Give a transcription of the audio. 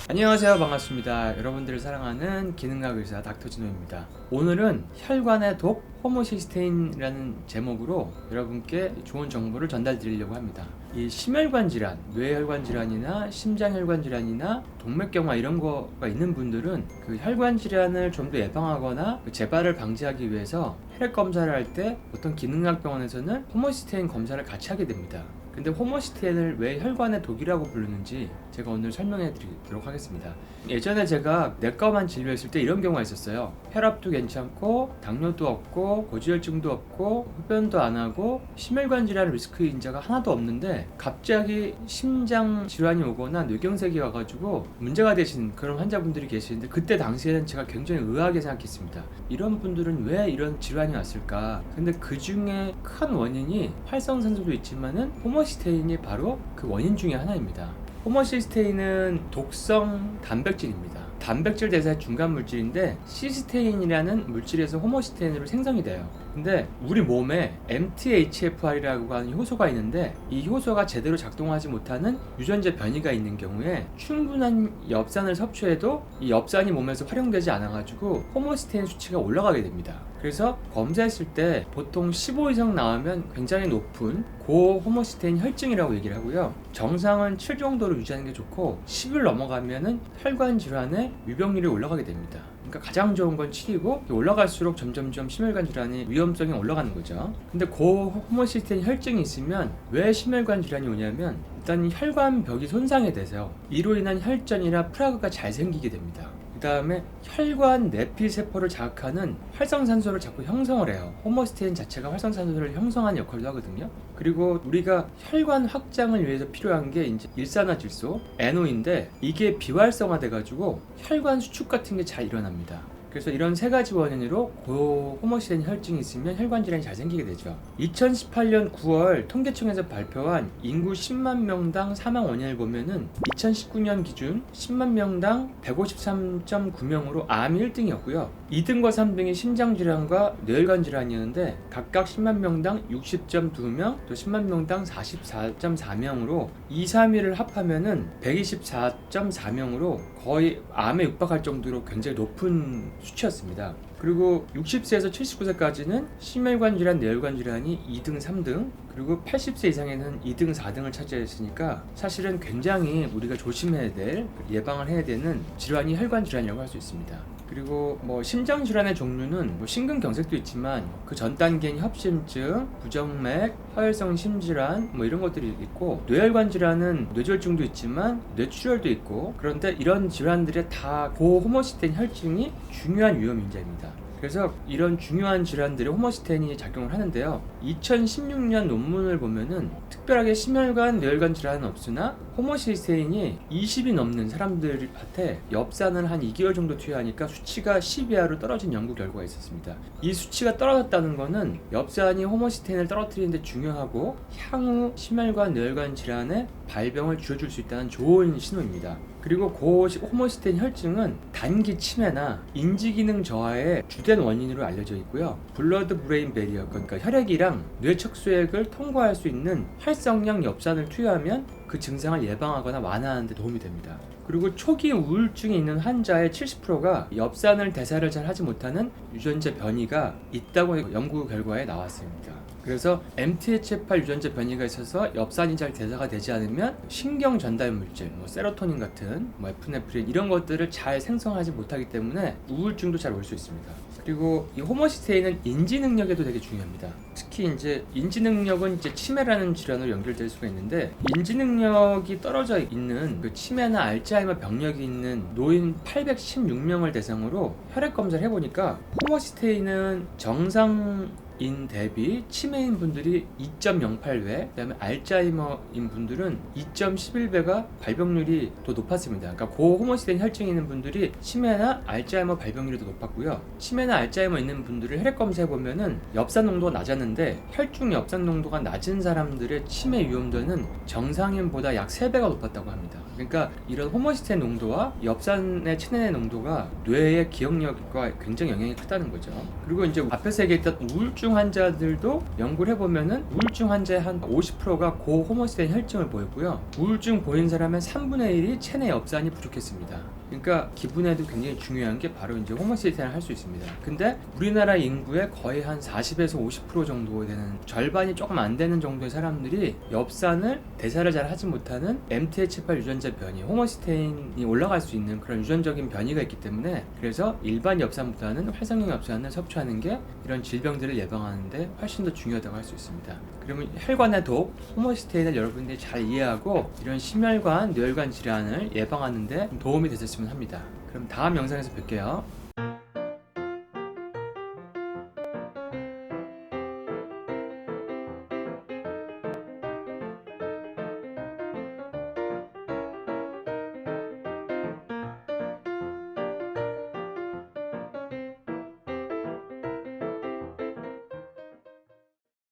안녕하세요. 반갑습니다. 여러분들을 사랑하는 기능학 의사 닥터진호입니다. 오늘은 혈관의 독 호모시스테인이라는 제목으로 여러분께 좋은 정보를 전달 드리려고 합니다. 이 심혈관 질환, 뇌혈관 질환이나 심장혈관 질환이나 동맥경화 이런 거가 있는 분들은 그 혈관 질환을 좀 더 예방하거나 그 재발을 방지하기 위해서 혈액 검사를 할 때 어떤 기능학 병원에서는 호모시스테인 검사를 같이 하게 됩니다. 근데 호모시스테인을 왜 혈관의 독이라고 부르는지 제가 오늘 설명해 드리도록 하겠습니다. 예전에 제가 내과만 진료했을 때 이런 경우가 있었어요. 혈압도 괜찮고 당뇨도 없고 고지혈증도 없고 흡연도 안 하고 심혈관 질환 리스크 인자가 하나도 없는데 갑자기 심장 질환이 오거나 뇌경색이 와가지고 문제가 되신 그런 환자분들이 계시는데, 그때 당시에는 제가 굉장히 의아하게 생각했습니다. 이런 분들은 왜 이런 질환이 왔을까? 근데 그 중에 큰 원인이 활성산소도 있지만은 호모시스테인이 바로 그 원인 중에 하나입니다. 호모시스테인은 독성 단백질입니다. 단백질 대사의 중간 물질인데 시스테인이라는 물질에서 호모시스테인으로 생성이 돼요. 근데 우리 몸에 MTHFR이라고 하는 효소가 있는데, 이 효소가 제대로 작동하지 못하는 유전자 변이가 있는 경우에 충분한 엽산을 섭취해도 이 엽산이 몸에서 활용되지 않아가지고 호모시스테인 수치가 올라가게 됩니다. 그래서 검사했을 때 보통 15 이상 나오면 굉장히 높은 고호모시스테인 혈증이라고 얘기를 하고요. 정상은 7 정도로 유지하는 게 좋고 10을 넘어가면은 혈관 질환의 유병률이 올라가게 됩니다. 그러니까 가장 좋은 건 7이고 올라갈수록 점점점 심혈관 질환의 위험성이 올라가는 거죠. 근데 고호모시스테인 혈증이 있으면 왜 심혈관 질환이 오냐면, 일단 혈관벽이 손상이 돼서 이로 인한 혈전이나 플라그가 잘 생기게 됩니다. 그 다음에 혈관 내피세포를 자극하는 활성산소를 자꾸 형성을 해요. 호모시스테인 자체가 활성산소를 형성하는 역할도 하거든요. 그리고 우리가 혈관 확장을 위해서 필요한 게 이제 일산화질소, NO인데 이게 비활성화 돼가지고 혈관 수축 같은 게 잘 일어납니다. 그래서 이런 세 가지 원인으로 고호모시스테인 혈증이 있으면 혈관 질환이 잘 생기게 되죠. 2018년 9월 통계청에서 발표한 인구 10만 명당 사망 원인을 보면은 2019년 기준 10만 명당 153.9명으로 암이 1등이었고요. 2등과 3등이 심장질환과 뇌혈관 질환이었는데 각각 10만 명당 60.2명, 또 10만 명당 44.4명으로 2, 3위를 합하면은 124.4명으로 거의 암에 육박할 정도로 굉장히 높은 수치였습니다. 그리고 60세에서 79세까지는 심혈관 질환, 뇌혈관 질환이 2등, 3등, 그리고 80세 이상에는 2등, 4등을 차지했으니까 사실은 굉장히 우리가 조심해야 될, 예방을 해야 되는 질환이 혈관 질환이라고 할 수 있습니다. 그리고 심장 질환의 종류는 심근경색도 있지만 그 전 단계인 협심증, 부정맥, 화혈성 심질환 이런 것들이 있고, 뇌혈관 질환은 뇌졸중도 있지만 뇌출혈도 있고, 그런데 이런 질환들의 다 고호모시스테인 혈증이 중요한 위험 인자입니다. 그래서 이런 중요한 질환들에 호모시스테인이 작용을 하는데요. 2016년 논문을 보면은 특별하게 심혈관, 뇌혈관 질환은 없으나 호모시스테인이 20이 넘는 사람들한테 엽산을 한 2개월 정도 투여하니까 수치가 10 이하로 떨어진 연구 결과가 있었습니다. 이 수치가 떨어졌다는 것은 엽산이 호모시스테인을 떨어뜨리는 데 중요하고 향후 심혈관, 뇌혈관 질환의 발병을 줄여줄 수 있다는 좋은 신호입니다. 그리고 호모시스테인 혈증은 단기 치매나 인지기능 저하의 주된 원인으로 알려져 있고요. 블러드 브레인 베리어, 그러니까 혈액이랑 뇌 척수액을 통과할 수 있는 활성량 엽산을 투여하면 그 증상을 예방하거나 완화하는 데 도움이 됩니다. 그리고 초기 우울증이 있는 환자의 70%가 엽산을 대사를 잘 하지 못하는 유전자 변이가 있다고 연구 결과에 나왔습니다. 그래서 MTHFR 유전자 변이가 있어서 엽산이 잘 대사가 되지 않으면 신경 전달 물질, 세로토닌 같은 에프네프린 이런 것들을 잘 생성하지 못하기 때문에 우울증도 잘 올 수 있습니다. 그리고 이 호모시스테인은 인지 능력에도 되게 중요합니다. 특히 이제 인지 능력은 이제 치매라는 질환으로 연결될 수가 있는데, 인지 능력이 떨어져 있는 그 치매나 알츠하이머 병력이 있는 노인 816명을 대상으로 혈액 검사를 해보니까 호모시스테인은 정상인 대비 치매인 분들이 2.08배, 그 다음에 알츠하이머인 분들은 2.11배가 발병률이 더 높았습니다. 그러니까 고호모시스테인 혈증이 있는 분들이 치매나 알츠하이머 발병률이 더 높았고요. 치매나 알츠하이머 있는 분들을 혈액 검사해보면은 엽산 농도가 낮았는데, 혈중 엽산 농도가 낮은 사람들의 치매 위험도는 정상인보다 약 3배가 높았다고 합니다. 그러니까 이런 호모시스테인 농도와 엽산의 체내의 농도가 뇌의 기억력과 굉장히 영향이 크다는 거죠. 그리고 이제 앞에서 얘기했던 우울증 우울증 환자들도 연구를 해보면은 우울증 환자의 한 50%가 고호모시스테인 혈증을 보였고요. 우울증 보인 사람의 3분의 1이 체내 엽산이 부족했습니다. 그러니까 기분에도 굉장히 중요한 게 바로 이제 호모시스테인을 할 수 있습니다. 근데 우리나라 인구의 거의 한 40에서 50% 정도 되는, 절반이 조금 안 되는 정도의 사람들이 엽산을 대사를 잘 하지 못하는 MTHFR 유전자 변이, 호모시스테인이 올라갈 수 있는 그런 유전적인 변이가 있기 때문에, 그래서 일반 엽산보다는 활성형 엽산을 섭취하는 게 이런 질병들을 예방하는데 훨씬 더 중요하다고 할 수 있습니다. 그러면 혈관의 독, 호모시스테인을 여러분들이 잘 이해하고 이런 심혈관, 뇌혈관 질환을 예방하는 데 도움이 되셨으면 합니다. 그럼 다음 영상에서 뵐게요.